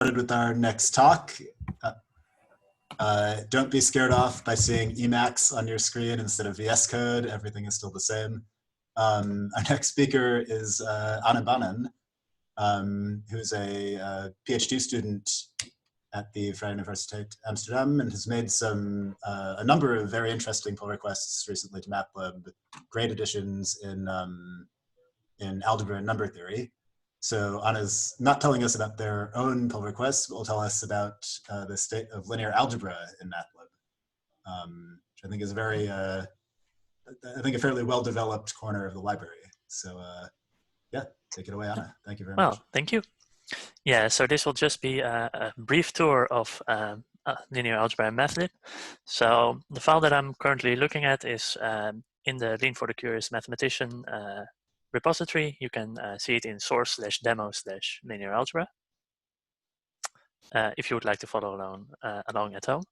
With our next talk. Don't be scared off by seeing Emacs on your screen instead of VS Code. Everything is still the same. Our next speaker is Baanen, who's a PhD student at the Vrije Universiteit Amsterdam and has made a number of very interesting pull requests recently to MATLAB, great additions in algebra and number theory. So Anna's not telling us about their own pull requests, but will tell us about the state of linear algebra in MATLAB, which I think is a fairly well-developed corner of the library. So yeah, take it away, Anna. Thank you very much. Well, thank you. Yeah, so this will just be a brief tour of linear algebra and MATLAB. So the file that I'm currently looking at is in the Lean for the Curious Mathematician repository. You can see it in source/demo/linear algebra if you would like to follow along at home.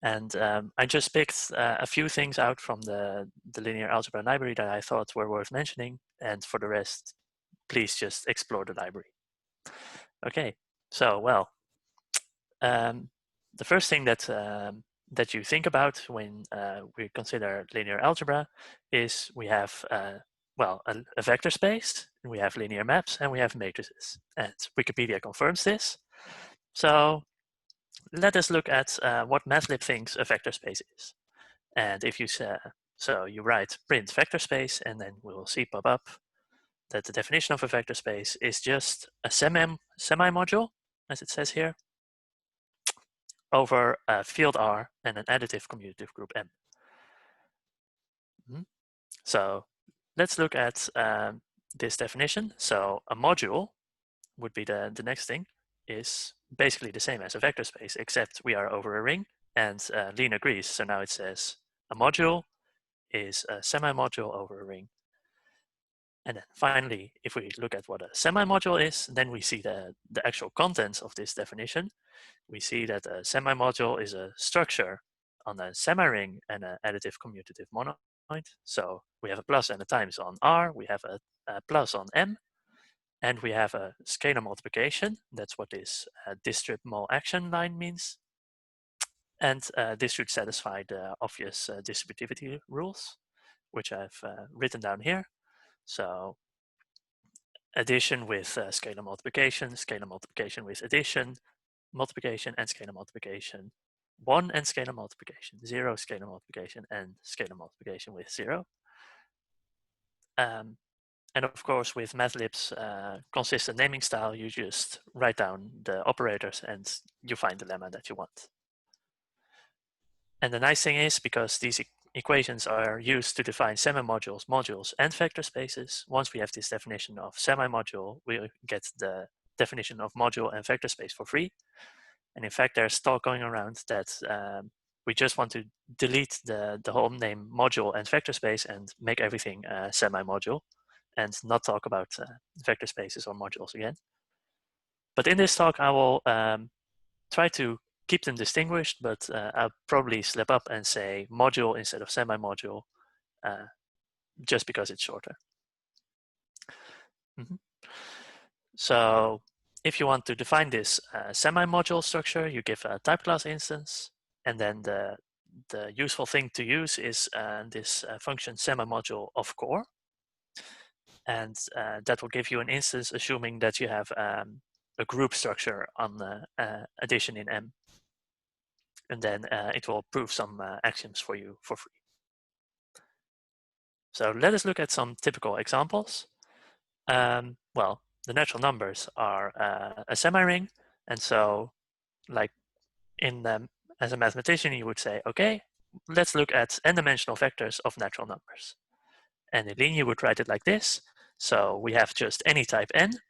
And I just picked a few things out from the linear algebra library that I thought were worth mentioning. And for the rest, please just explore the library. Okay, so well, the first thing that you think about when we consider linear algebra is we have a vector space, we have linear maps, and we have matrices. And Wikipedia confirms this. So let us look at what MATLAB thinks a vector space is. And if you say, so you write print vector space, and then we will see pop up that the definition of a vector space is just a semi-module, as it says here, over a field R and an additive commutative group M. So let's look at this definition. So a module would be the next thing, is basically the same as a vector space, except we are over a ring, and Lean agrees. So now it says a module is a semi-module over a ring. And then finally, if we look at what a semi-module is, then we see the actual contents of this definition. We see that a semi-module is a structure on a semi-ring and an additive commutative monoid. So we have a plus and a times on R, we have a plus on M, and we have a scalar multiplication. That's what this distrib mol action line means. And this should satisfy the obvious distributivity rules, which I've written down here. So addition with scalar multiplication with addition, multiplication and scalar multiplication, 1 and scalar multiplication, 0 scalar multiplication, and scalar multiplication with 0. And of course, with MATLAB's consistent naming style, you just write down the operators and you find the lemma that you want. And the nice thing is, because these equations are used to define semi-modules, modules, and vector spaces, once we have this definition of semi-module, we get the definition of module and vector space for free. And in fact, there's talk going around that we just want to delete the whole name module and vector space and make everything semi-module and not talk about vector spaces or modules again. But in this talk, I will try to keep them distinguished, but I'll probably slip up and say module instead of semi-module, just because it's shorter. So if you want to define this semi-module structure, you give a type class instance, and then the useful thing to use is this function semi-module of core. And that will give you an instance assuming that you have a group structure on the addition in M. And then it will prove some axioms for you for free. So let us look at some typical examples. Well, the natural numbers are a semi-ring. And so like as a mathematician, you would say, okay, let's look at n-dimensional vectors of natural numbers. And in Lean, you would write it like this. So we have just any type n,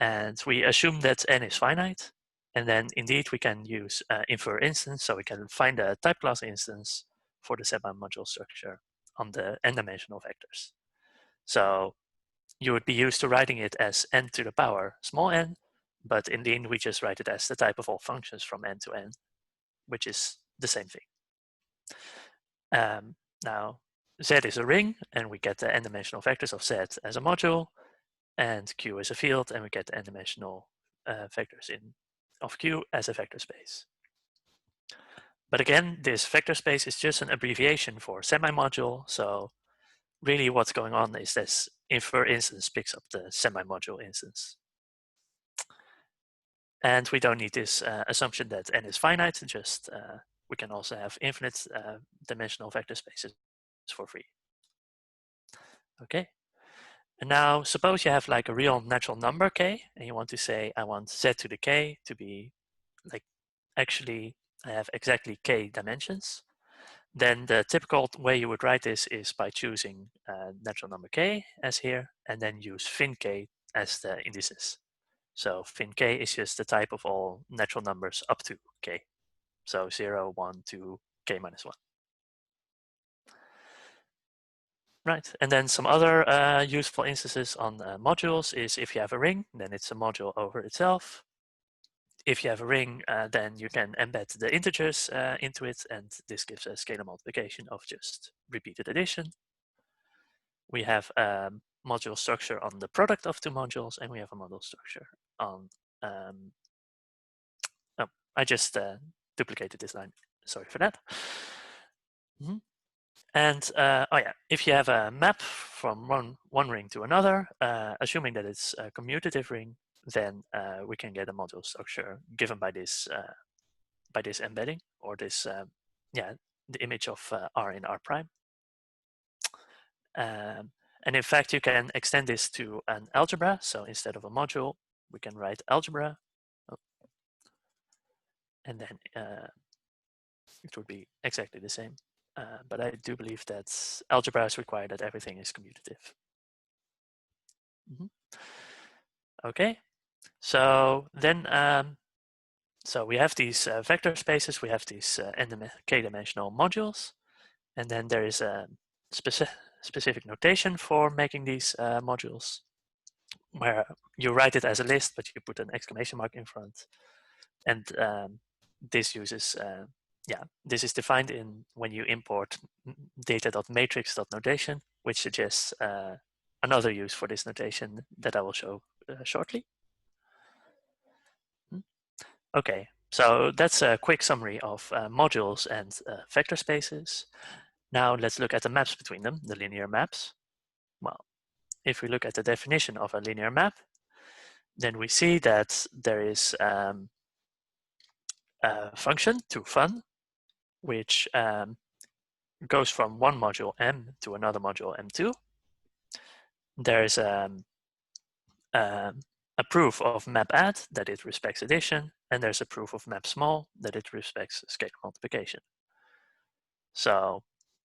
and we assume that n is finite. And then indeed, we can use infer instance, so we can find a type class instance for the semi-module structure on the n-dimensional vectors. So you would be used to writing it as n to the power small n, but in Lean, we just write it as the type of all functions from n to n, which is the same thing. Now, Z is a ring, and we get the n-dimensional vectors of Z as a module, and Q is a field, and we get the n-dimensional vectors in of Q as a vector space. But again, this vector space is just an abbreviation for semi-module. So really what's going on is this infer instance picks up the semi-module instance. And we don't need this assumption that n is finite, just we can also have infinite dimensional vector spaces for free. Okay. And now suppose you have like a real natural number k, and you want to say, I want z to the k to be like, actually I have exactly k dimensions. Then the typical way you would write this is by choosing natural number k as here, and then use fin k as the indices. So fin k is just the type of all natural numbers up to k. So 0, 1, 2, k minus 1. Right, and then some other useful instances on modules is if you have a ring, then it's a module over itself. If you have a ring, then you can embed the integers into it, and this gives a scalar multiplication of just repeated addition. We have a module structure on the product of two modules, and we have a module structure on, oh, I just duplicated this line, sorry for that. And oh yeah, if you have a map from one ring to another, assuming that it's a commutative ring, then we can get a module structure given by this embedding, or this yeah, the image of R in R prime. And in fact, you can extend this to an algebra. So instead of a module, we can write algebra, and then it would be exactly the same. But I do believe that algebras require that everything is commutative. Okay, so then, so we have these vector spaces, we have these k-dimensional modules, and then there is a specific notation for making these modules, where you write it as a list, but you put an exclamation mark in front. And this uses, yeah, this is defined in when you import data.matrix.notation, which suggests another use for this notation that I will show shortly. Okay, so that's a quick summary of modules and vector spaces. Now let's look at the maps between them, the linear maps. Well, if we look at the definition of a linear map, then we see that there is a function to fun, which goes from one module M to another module M2. There's a proof of map add that it respects addition, and there's a proof of map small that it respects scalar multiplication. So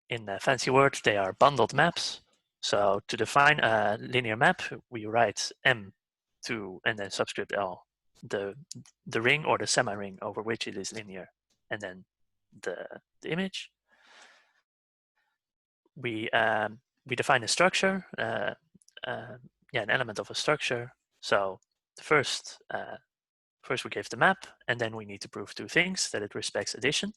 in a fancy word, they are bundled maps. So to define a linear map, we write M to, and then subscript L, the ring or the semi-ring over which it is linear, and then the image. We define a structure, yeah, an element of a structure. So first we give the map, and then we need to prove two things: that it respects addition,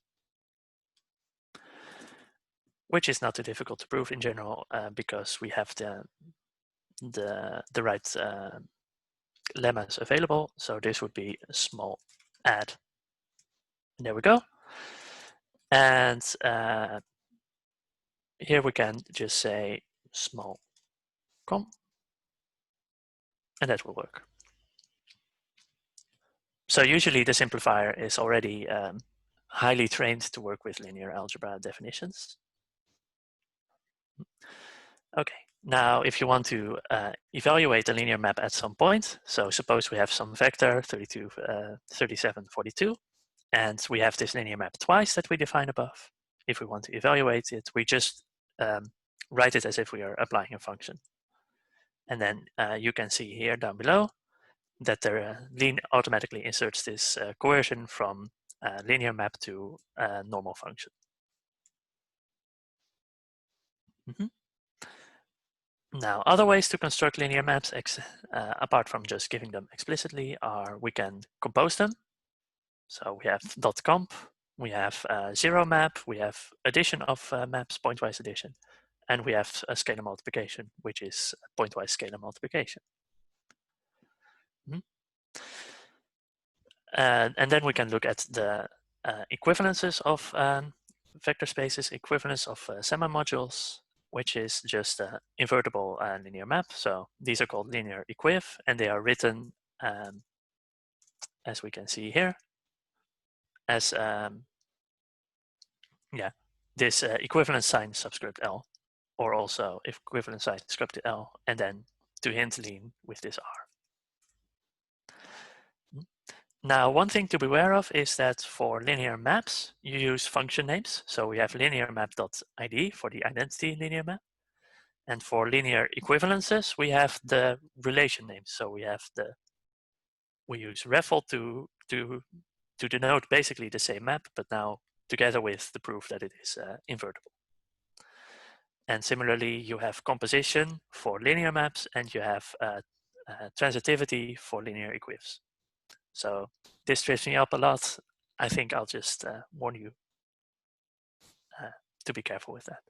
which is not too difficult to prove in general because we have the right lemmas available. So this would be a small add. And there we go. And here we can just say small com, and that will work. So usually the simplifier is already highly trained to work with linear algebra definitions. Okay, now if you want to evaluate a linear map at some point, so suppose we have some vector 32, 37, 42, and we have this linear map twice that we define above. If we want to evaluate it, we just write it as if we are applying a function. And then you can see here down below that the lean automatically inserts this coercion from linear map to normal function. Now, other ways to construct linear maps, apart from just giving them explicitly, are we can compose them. So we have .comp, we have zero map, we have addition of maps, pointwise addition, and we have a scalar multiplication, which is pointwise scalar multiplication. And then we can look at the equivalences of vector spaces, equivalence of semi-modules, which is just an invertible linear map. So these are called linear equiv, and they are written, as we can see here, as this equivalent sign subscript L, or also equivalent sign script L, and then to hint lean with this R. Now, one thing to be aware of is that for linear maps, you use function names. So we have linear map.id for the identity linear map. And for linear equivalences, we have the relation names. So we use refl to denote basically the same map, but now together with the proof that it is invertible. And similarly, you have composition for linear maps, and you have transitivity for linear equivs. So this trips me up a lot. I think I'll just warn you to be careful with that.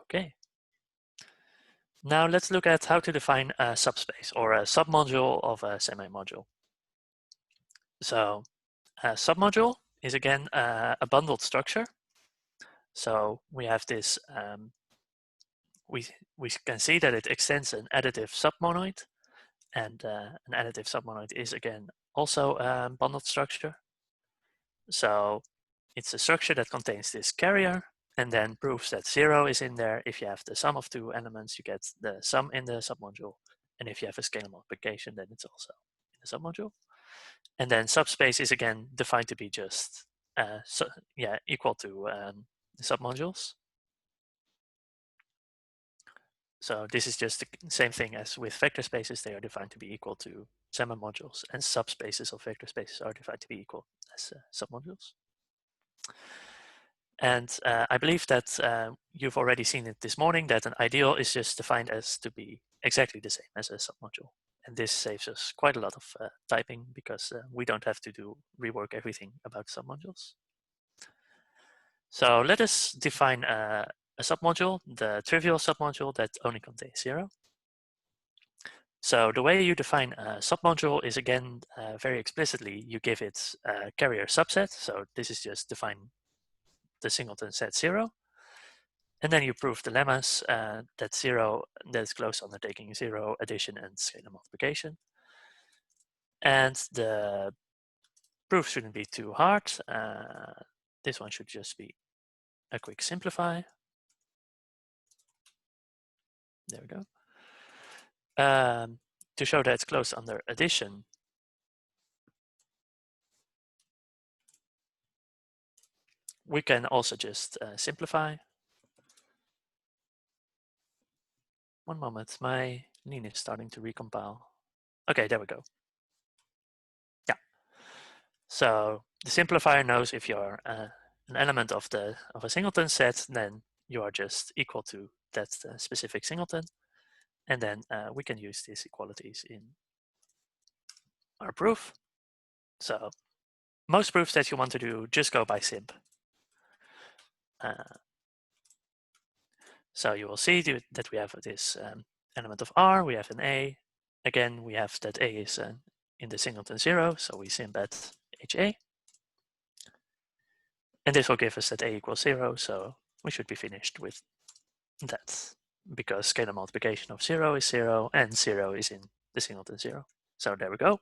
Okay. Now let's look at how to define a subspace or a submodule of a semi-module. So a submodule is again a bundled structure. So we have this, we can see that it extends an additive submonoid, and an additive submonoid is again also a bundled structure. So it's a structure that contains this carrier and then proves that 0 is in there. If you have the sum of two elements, you get the sum in the submodule. And if you have a scalar multiplication, then it's also in the submodule. And then subspace is again defined to be just equal to the submodules. So this is just the same thing as with vector spaces. They are defined to be equal to semi-modules, and subspaces of vector spaces are defined to be equal as submodules. And I believe that you've already seen it this morning, that an ideal is just defined as to be exactly the same as a submodule. And this saves us quite a lot of typing, because we don't have to rework everything about submodules. So let us define a submodule, the trivial submodule that only contains 0. So the way you define a submodule is again very explicitly, you give it a carrier subset. So this is just define the singleton set 0. And then you prove the lemmas that 0, that is closed undertaking 0, addition, and scalar multiplication. And the proof shouldn't be too hard. This one should just be a quick simplify. There we go. To show that it's closed under addition, we can also just simplify. One moment, my lean is starting to recompile. Okay, there we go. Yeah. So the simplifier knows if you're an element of a singleton set, then you are just equal to that specific singleton. And then we can use these equalities in our proof. So most proofs that you want to do just go by simp. So you will see that we have this element of R, we have an A. Again, we have that A is in the singleton 0, so we simp at HA. And this will give us that A equals 0, so we should be finished with that, because scalar multiplication of 0 is 0, and 0 is in the singleton 0. So there we go.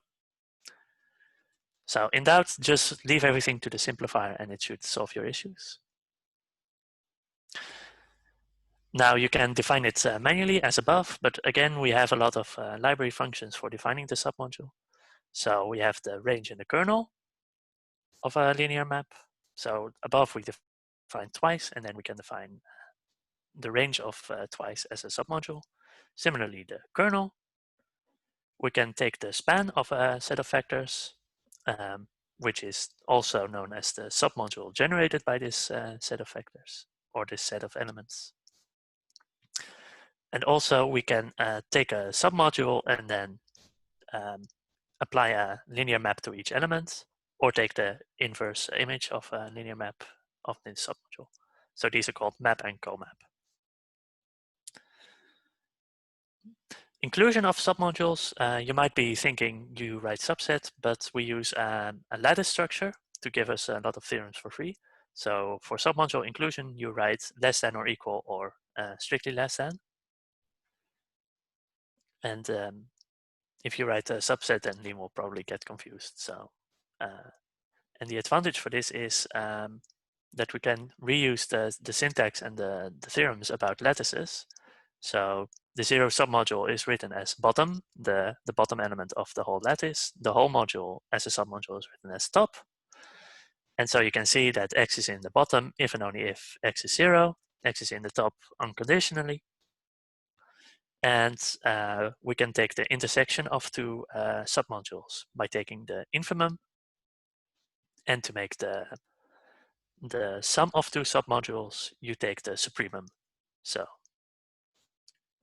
So in doubt, just leave everything to the simplifier and it should solve your issues. Now you can define it manually as above, but again, we have a lot of library functions for defining the submodule. So we have the range in the kernel of a linear map. So above we define twice, and then we can define the range of twice as a submodule. Similarly, the kernel, we can take the span of a set of vectors, which is also known as the submodule generated by this set of vectors, or this set of elements. And also we can take a submodule and then apply a linear map to each element, or take the inverse image of a linear map of this submodule. So these are called map and co-map. inclusion of submodules, you might be thinking you write subset, but we use a lattice structure to give us a lot of theorems for free. So for submodule inclusion, you write less than or equal or strictly less than. And if you write a subset, then Liam will probably get confused. So, and the advantage for this is that we can reuse the syntax and the theorems about lattices. So the zero submodule is written as bottom, the bottom element of the whole lattice. The whole module as a submodule is written as top. And so you can see that x is in the bottom if and only if x is 0, x is in the top unconditionally. And we can take the intersection of two submodules by taking the infimum, and to make the sum of two submodules, you take the supremum. So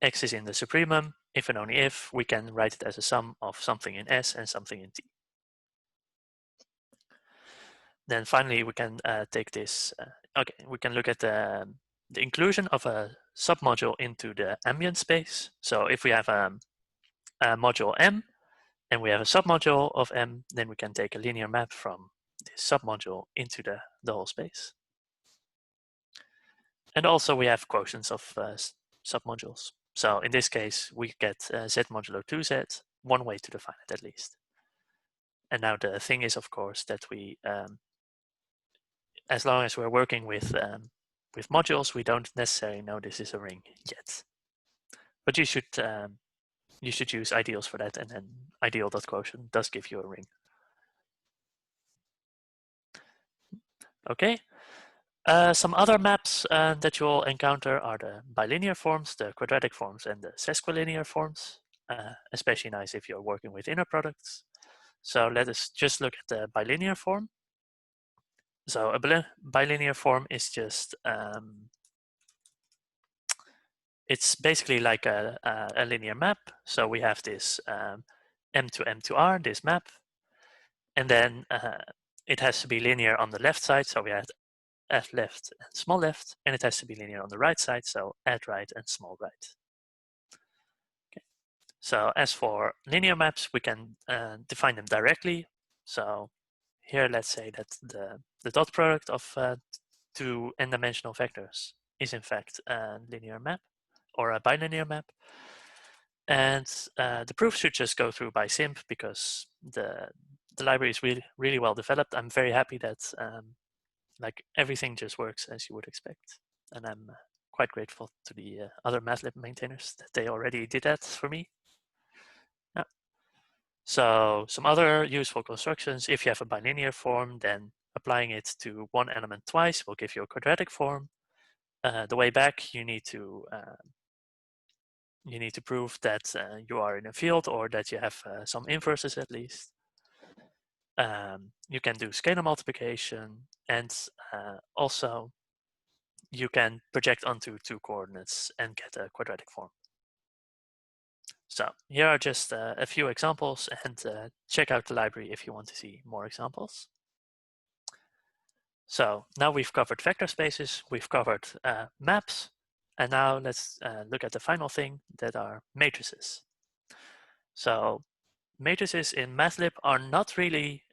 x is in the supremum if and only if we can write it as a sum of something in S and something in T. Then finally, we can take this. Okay, we can look at the inclusion of a submodule into the ambient space. So if we have a module M and we have a submodule of M, then we can take a linear map from this submodule into the whole space. And also we have quotients of submodules. So in this case, we get Z modulo 2Z, one way to define it at least. And now the thing is, of course, that we, as long as we're working with modules, we don't necessarily know this is a ring yet. But you should use ideals for that, and then ideal.quotient does give you a ring. Okay. Some other maps that you'll encounter are the bilinear forms, the quadratic forms, and the sesquilinear forms, especially nice if you're working with inner products. So let us just look at the bilinear form. So a bilinear form is just, it's basically like a linear map. So we have this M to M to R, this map, and then it has to be linear on the left side. So we have add left and small left, and it has to be linear on the right side, so add right and small right. Okay. So as for linear maps, we can define them directly. So here, let's say that the dot product of two n-dimensional vectors is in fact a linear map or a bilinear map. And the proof should just go through by simp because the library is really well developed. I'm very happy that like everything just works as you would expect. And I'm quite grateful to the other MATLAB maintainers that they already did that for me. Yeah. So some other useful constructions, if you have a bilinear form, then applying it to one element twice will give you a quadratic form. The way back, you need to prove that you are in a field or that you have some inverses at least. You can do scalar multiplication, and also you can project onto two coordinates and get a quadratic form. So here are just a few examples, and check out the library if you want to see more examples. So now we've covered vector spaces, we've covered maps, and now let's look at the final thing, that are matrices. So matrices in MATLAB are not really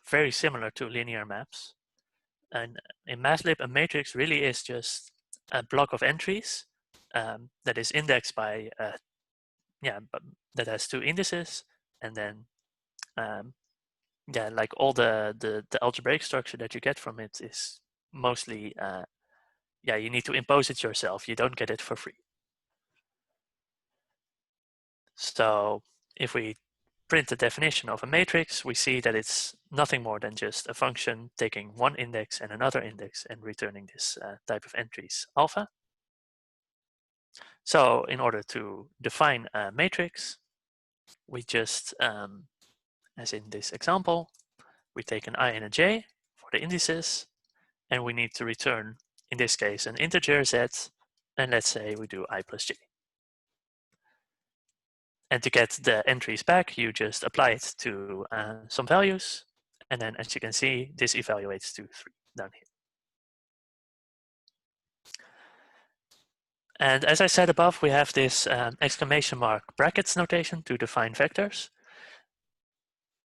very similar to linear maps. And in MATLAB, a matrix really is just a block of entries that is indexed by, that has two indices, and then, like all the algebraic structure that you get from it is mostly, you need to impose it yourself. You don't get it for free. So if we print the definition of a matrix, we see that it's nothing more than just a function taking one index and another index and returning this type of entries alpha. So in order to define a matrix, we just, as in this example, we take an I and a j for the indices, and we need to return, in this case, an integer z, and let's say we do I plus j. And to get the entries back, you just apply it to some values. And then, as you can see, this evaluates to 3 down here. And as I said above, we have this exclamation mark brackets notation to define vectors.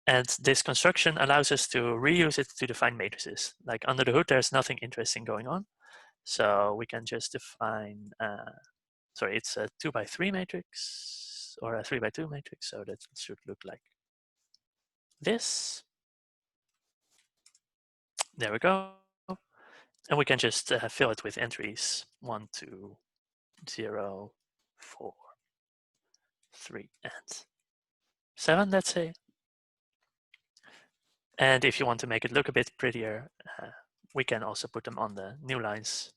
And this construction allows us to reuse it to define matrices. Like under the hood, there's nothing interesting going on. So we can just define, sorry, it's a 2x3 matrix or a 3x2 matrix. So that should look like this. There we go. And we can just fill it with entries 1, 2, 0, 4, 3, and 7, let's say. And if you want to make it look a bit prettier, we can also put them on the new lines.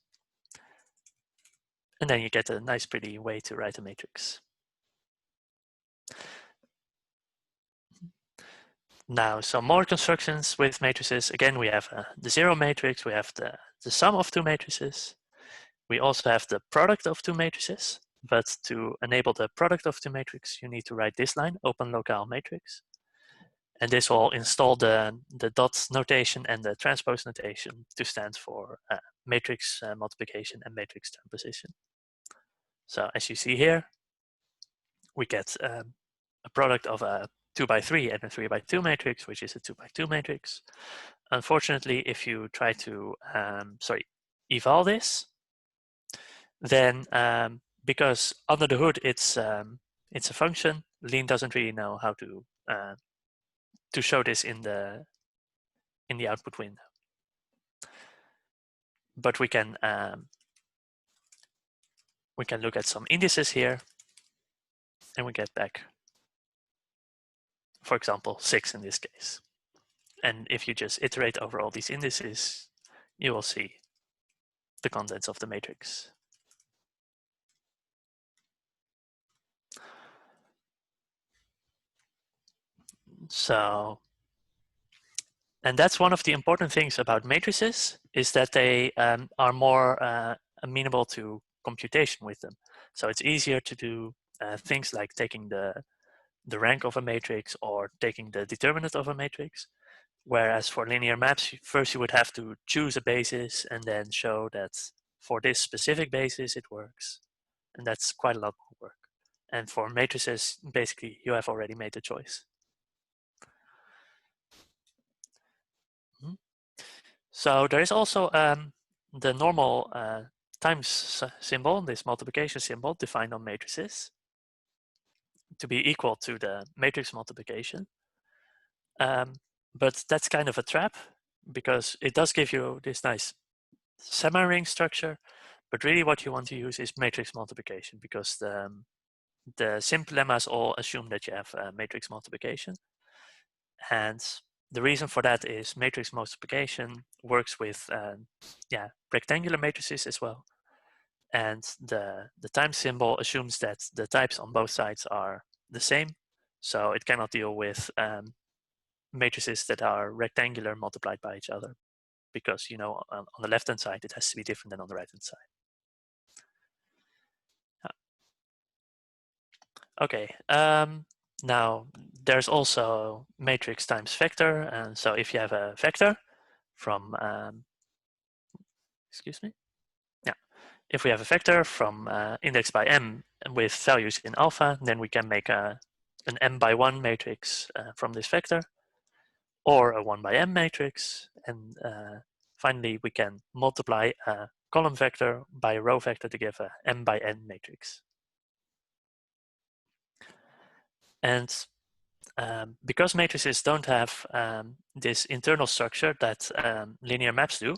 And then you get a nice, pretty way to write a matrix. Now, some more constructions with matrices. Again, we have the zero matrix. We have the sum of two matrices. We also have the product of two matrices. But to enable the product of two matrix, you need to write this line, open locale matrix. And this will install the dot notation and the transpose notation to stand for matrix multiplication and matrix transposition. So as you see here, we get a product of a 2x3 and a 3x2 matrix, which is a 2x2 matrix. Unfortunately, if you try to eval this, then because under the hood it's a function, Lean doesn't really know how to show this in the output window. But we can look at some indices here, and we get back, for example, 6 in this case. And if you just iterate over all these indices, you will see the contents of the matrix. So, and that's one of the important things about matrices, is that they are more amenable to computation with them. So it's easier to do things like taking the rank of a matrix or taking the determinant of a matrix. Whereas for linear maps, first you would have to choose a basis and then show that for this specific basis it works. And that's quite a lot more work. And for matrices, basically, you have already made the choice. So there is also the normal times symbol, this multiplication symbol defined on matrices, to be equal to the matrix multiplication. But that's kind of a trap, because it does give you this nice semi-ring structure, but really what you want to use is matrix multiplication, because the simple lemmas all assume that you have matrix multiplication. And the reason for that is matrix multiplication works with rectangular matrices as well. And the time symbol assumes that the types on both sides are the same. So it cannot deal with matrices that are rectangular multiplied by each other, because, you know, on the left-hand side, it has to be different than on the right-hand side. Okay, now there's also matrix times vector. And so if you have a vector from, if we have a vector from index by m with values in alpha, then we can make an m by 1 matrix from this vector, or a 1 by m matrix. And finally, we can multiply a column vector by a row vector to give a m by n matrix. And because matrices don't have this internal structure that linear maps do,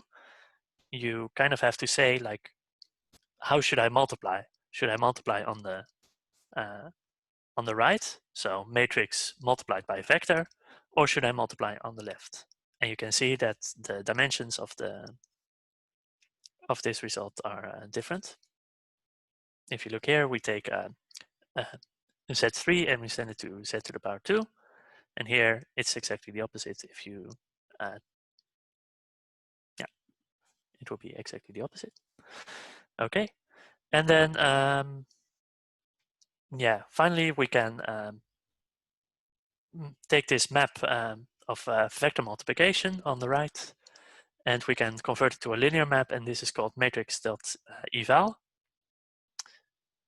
you kind of have to say, like, how should I multiply? Should I multiply on the right, so matrix multiplied by vector, or should I multiply on the left? And you can see that the dimensions of this result are different. If you look here, we take z3 and we send it to z to the power 2. And here it's exactly the opposite. If you, it will be exactly the opposite. Okay, and then finally we can take this map of vector multiplication on the right, and we can convert it to a linear map, and this is called matrix.eval.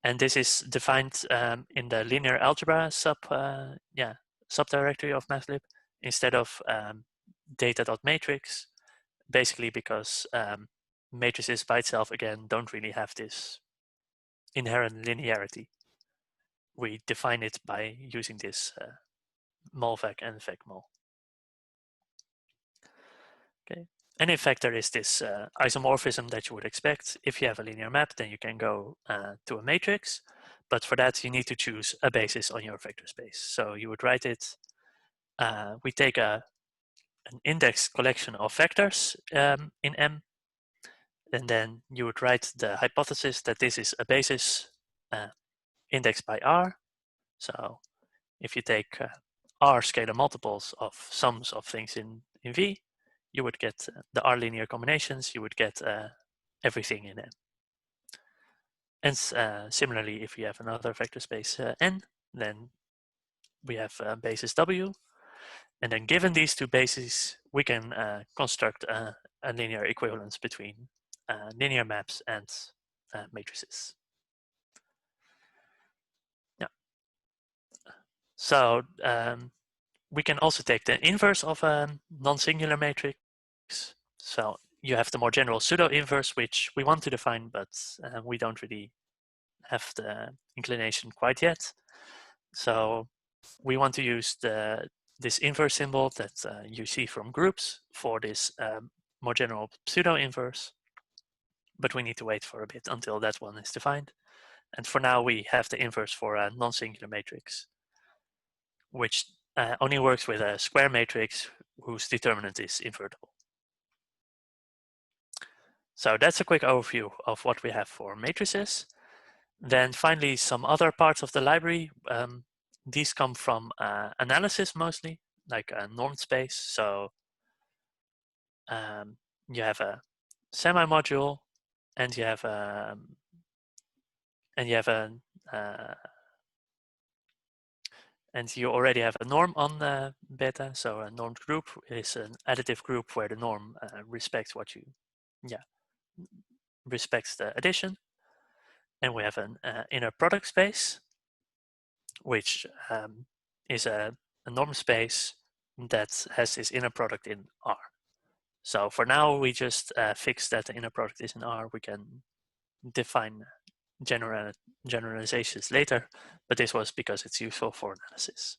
And this is defined in the linear algebra subdirectory of mathlib instead of data.matrix, basically because matrices by itself, again, don't really have this inherent linearity. We define it by using this molvec and vecmol. Okay. And in fact, there is this isomorphism that you would expect. If you have a linear map, then you can go to a matrix. But for that, you need to choose a basis on your vector space. So you would write it. We take an index collection of vectors in M. And then you would write the hypothesis that this is a basis indexed by R. So if you take R scalar multiples of sums of things in V, you would get the R linear combinations, you would get everything in M. And similarly, if we have another vector space N, then we have basis W. And then given these two bases, we can construct a linear equivalence between linear maps and matrices. Yeah. So we can also take the inverse of a non-singular matrix. So you have the more general pseudo-inverse, which we want to define, but we don't really have the inclination quite yet. So we want to use this inverse symbol that you see from groups for this more general pseudo-inverse, but we need to wait for a bit until that one is defined. And for now, we have the inverse for a non-singular matrix, which only works with a square matrix whose determinant is invertible. So that's a quick overview of what we have for matrices. Then finally, some other parts of the library. These come from analysis mostly, like a normed space. So you have a semi-module, and you have a and you already have a norm on beta. So a normed group is an additive group where the norm respects what you, respects the addition. And we have an inner product space, which is a norm space that has this inner product in R. So for now, we just fix that the inner product is in R. We can define generalizations later, but this was because it's useful for analysis.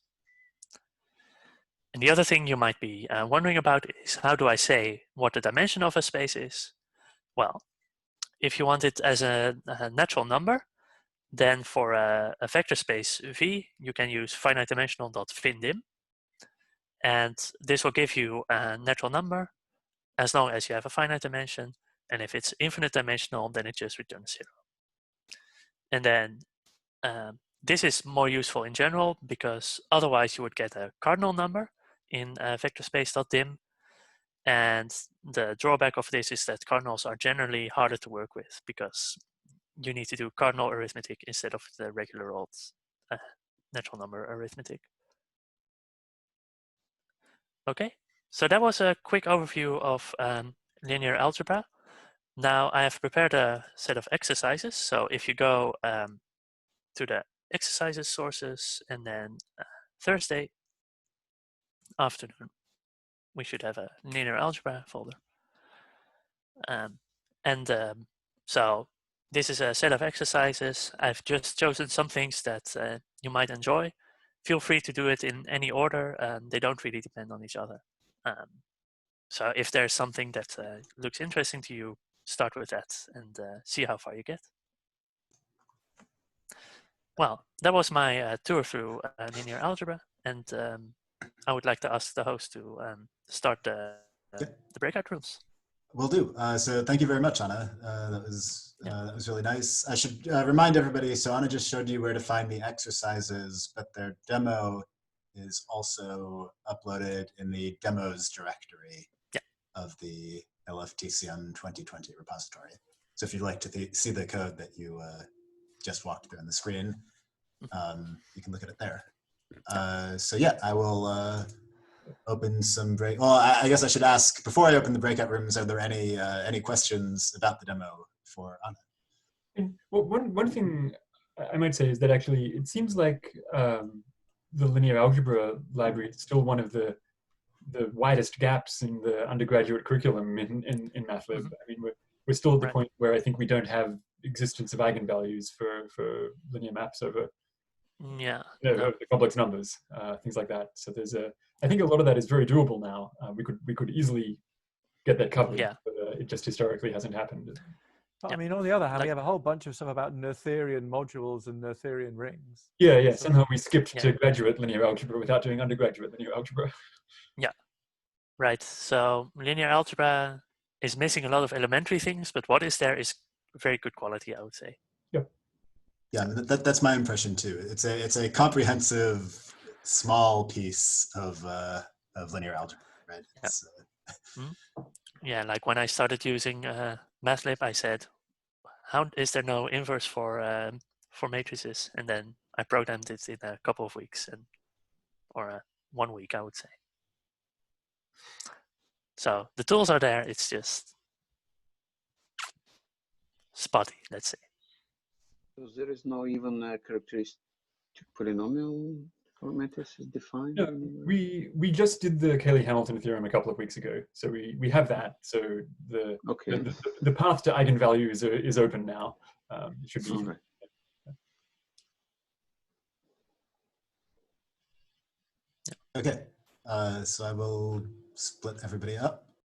And the other thing you might be wondering about is, how do I say what the dimension of a space is? Well, if you want it as a natural number, then for a vector space V, you can use finite dimensional.findim. And this will give you a natural number as long as you have a finite dimension. And if it's infinite dimensional, then it just returns 0. And then this is more useful in general, because otherwise you would get a cardinal number in vector space.dim. And the drawback of this is that cardinals are generally harder to work with, because you need to do cardinal arithmetic instead of the regular old natural number arithmetic. Okay, so that was a quick overview of linear algebra. Now I have prepared a set of exercises. So if you go to the exercises sources, and then Thursday afternoon, we should have a linear algebra folder. So this is a set of exercises. I've just chosen some things that you might enjoy. Feel free to do it in any order. They don't really depend on each other. So if there's something that looks interesting to you, start with that and see how far you get. Well, that was my tour through linear algebra, and I would like to ask the host to start the breakout rooms. Will do. So thank you very much, Anna. That was really nice. I should remind everybody, so Anna just showed you where to find the exercises, but their demo is also uploaded in the demos directory of the LftCM2020 repository. So if you'd like to see the code that you just walked through on the screen, you can look at it there. So yeah, I will open some break. Well, I guess I should ask, before I open the breakout rooms, are there any questions about the demo for Anna? And one thing I might say is that actually it seems like the linear algebra library is still one of the widest gaps in the undergraduate curriculum in MATLAB. Mhm. I mean, we're still at the Right. point where I think we don't have existence of eigenvalues for linear maps over Yeah. over the complex numbers, things like that. So there's I think a lot of that is very doable now. We could easily get that covered, Yeah. but it just historically hasn't happened. But Yeah. I mean, on the other hand, we Like- have a whole bunch of stuff about Noetherian modules and Noetherian rings. Yeah, yeah. So- Somehow we skipped Yeah. to graduate linear algebra without doing undergraduate linear algebra. Right. So linear algebra is missing a lot of elementary things, but what is there is very good quality, I would say. Yeah, I mean, that's my impression too. It's a comprehensive small piece of linear algebra, right? It's, Yeah, like when I started using MATLAB, I said, "How is there no inverse for matrices?" And then I programmed it in a couple of weeks, or 1 week, I would say. So the tools are there. It's just spotty, let's say. So there is no even characteristic polynomial for matrices defined? No, anywhere? we just did the Cayley-Hamilton theorem a couple of weeks ago, so we have that. So Okay. the path to eigenvalues is open now. It should be. All right. okay, so I will split everybody up.